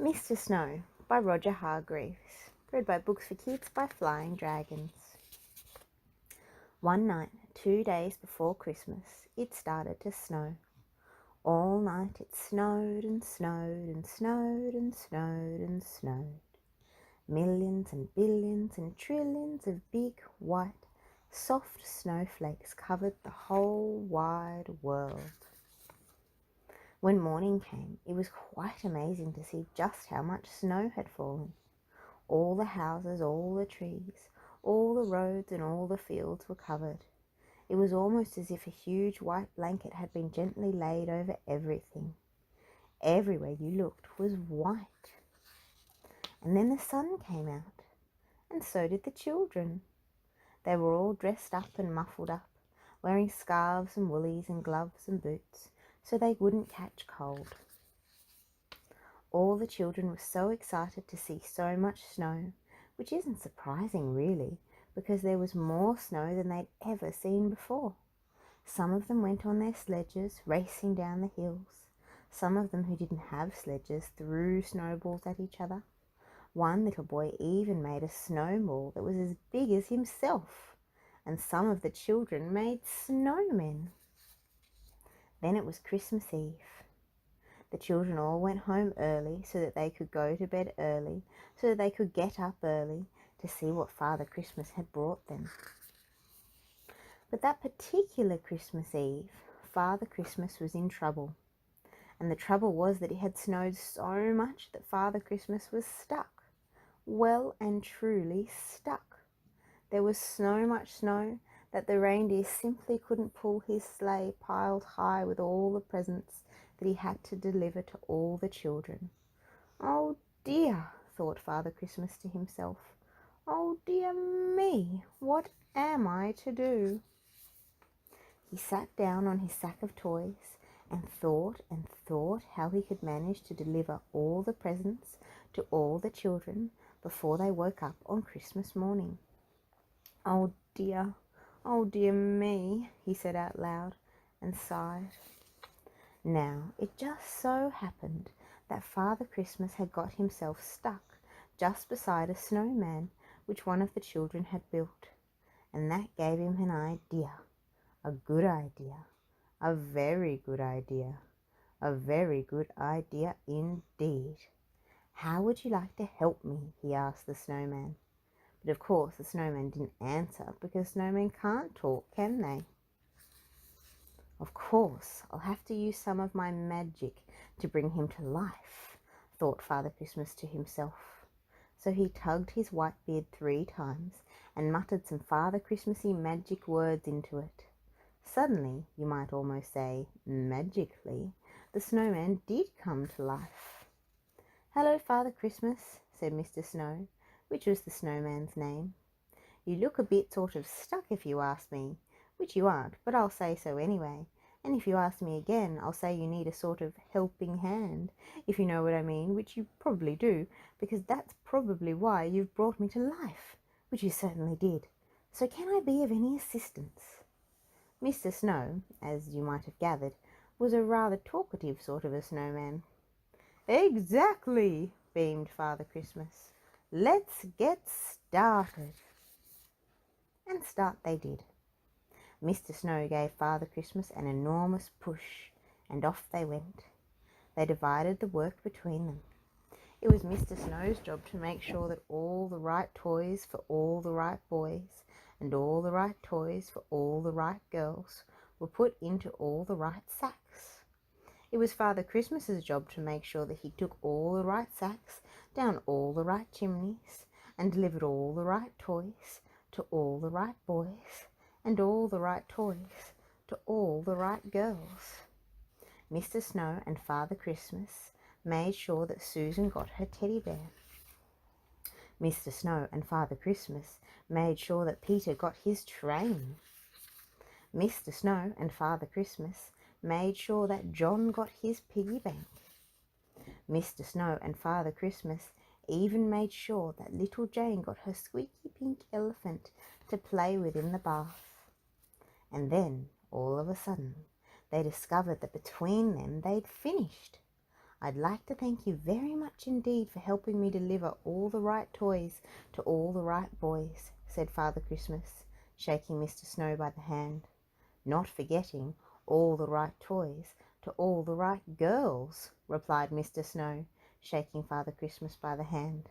Mr. Snow by Roger Hargreaves. Read by Books for Kids by Flying Dragons. One night, 2 days before Christmas, it started to snow. All night it snowed and snowed and snowed and snowed and snowed. Millions and billions and trillions of big, white, soft snowflakes covered the whole wide world. When morning came, it was quite amazing to see just how much snow had fallen. All the houses, all the trees, all the roads and all the fields were covered. It was almost as if a huge white blanket had been gently laid over everything. Everywhere you looked was white. And then the sun came out, and so did the children. They were all dressed up and muffled up, wearing scarves and woolies and gloves and boots, so they wouldn't catch cold. All the children were so excited to see so much snow, which isn't surprising really, because there was more snow than they'd ever seen before. Some of them went on their sledges, racing down the hills. Some of them who didn't have sledges threw snowballs at each other. One little boy even made a snowball that was as big as himself, and some of the children made snowmen. Then it was Christmas Eve. The children all went home early so that they could go to bed early, so that they could get up early to see what Father Christmas had brought them. But that particular Christmas Eve, Father Christmas was in trouble. And the trouble was that it had snowed so much that Father Christmas was stuck. Well and truly stuck. There was so much snow that the reindeer simply couldn't pull his sleigh piled high with all the presents that he had to deliver to all the children. "Oh dear," thought Father Christmas to himself. "Oh dear me, what am I to do?" He sat down on his sack of toys and thought how he could manage to deliver all the presents to all the children before they woke up on Christmas morning. "Oh dear me," he said out loud and sighed. Now, it just so happened that Father Christmas had got himself stuck just beside a snowman which one of the children had built, and that gave him an idea, a good idea, a very good idea, a very good idea indeed. "How would you like to help me?" he asked the snowman. But of course the snowman didn't answer, because snowmen can't talk, can they? "Of course, I'll have to use some of my magic to bring him to life," thought Father Christmas to himself. So he tugged his white beard 3 times and muttered some Father Christmassy magic words into it. Suddenly, you might almost say magically, the snowman did come to life. "Hello, Father Christmas," said Mr. Snow, which was the snowman's name. "You look a bit sort of stuck if you ask me, which you aren't, but I'll say so anyway. And if you ask me again, I'll say you need a sort of helping hand, if you know what I mean, which you probably do, because that's probably why you've brought me to life, which you certainly did. So can I be of any assistance?" Mr. Snow, as you might have gathered, was a rather talkative sort of a snowman. "Exactly," beamed Father Christmas. "Let's get started." And start they did. Mr. Snow gave Father Christmas an enormous push, and off they went. They divided the work between them. It was Mr. Snow's job to make sure that all the right toys for all the right boys, and all the right toys for all the right girls, were put into all the right sacks. It was Father Christmas's job to make sure that he took all the right sacks down all the right chimneys, and delivered all the right toys to all the right boys, and all the right toys to all the right girls. Mr. Snow and Father Christmas made sure that Susan got her teddy bear. Mr. Snow and Father Christmas made sure that Peter got his train. Mr. Snow and Father Christmas made sure that John got his piggy bank. Mr. Snow and Father Christmas even made sure that little Jane got her squeaky pink elephant to play with in the bath. And then, all of a sudden, they discovered that between them they'd finished. I'd like to thank you very much indeed for helping me deliver all the right toys to all the right boys, said Father Christmas, shaking Mr. Snow by the hand. Not forgetting all the right toys to all the right girls, replied Mr. Snow, shaking Father Christmas by the hand.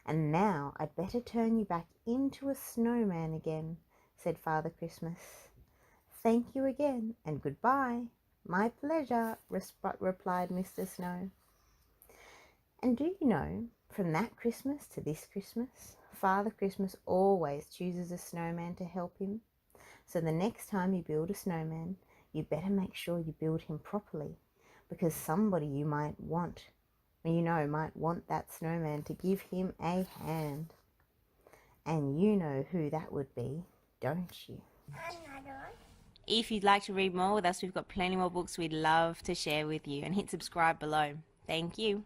And now I'd better turn you back into a snowman again, said Father Christmas. Thank you again, and goodbye. My pleasure, replied Mr. Snow. And do you know, from that Christmas to this Christmas, Father Christmas always chooses a snowman to help him. So the next time you build a snowman, you better make sure you build him properly, because somebody might want that snowman to give him a hand. And you know who that would be, don't you? If you'd like to read more with us, we've got plenty more books we'd love to share with you, and hit subscribe below. Thank you.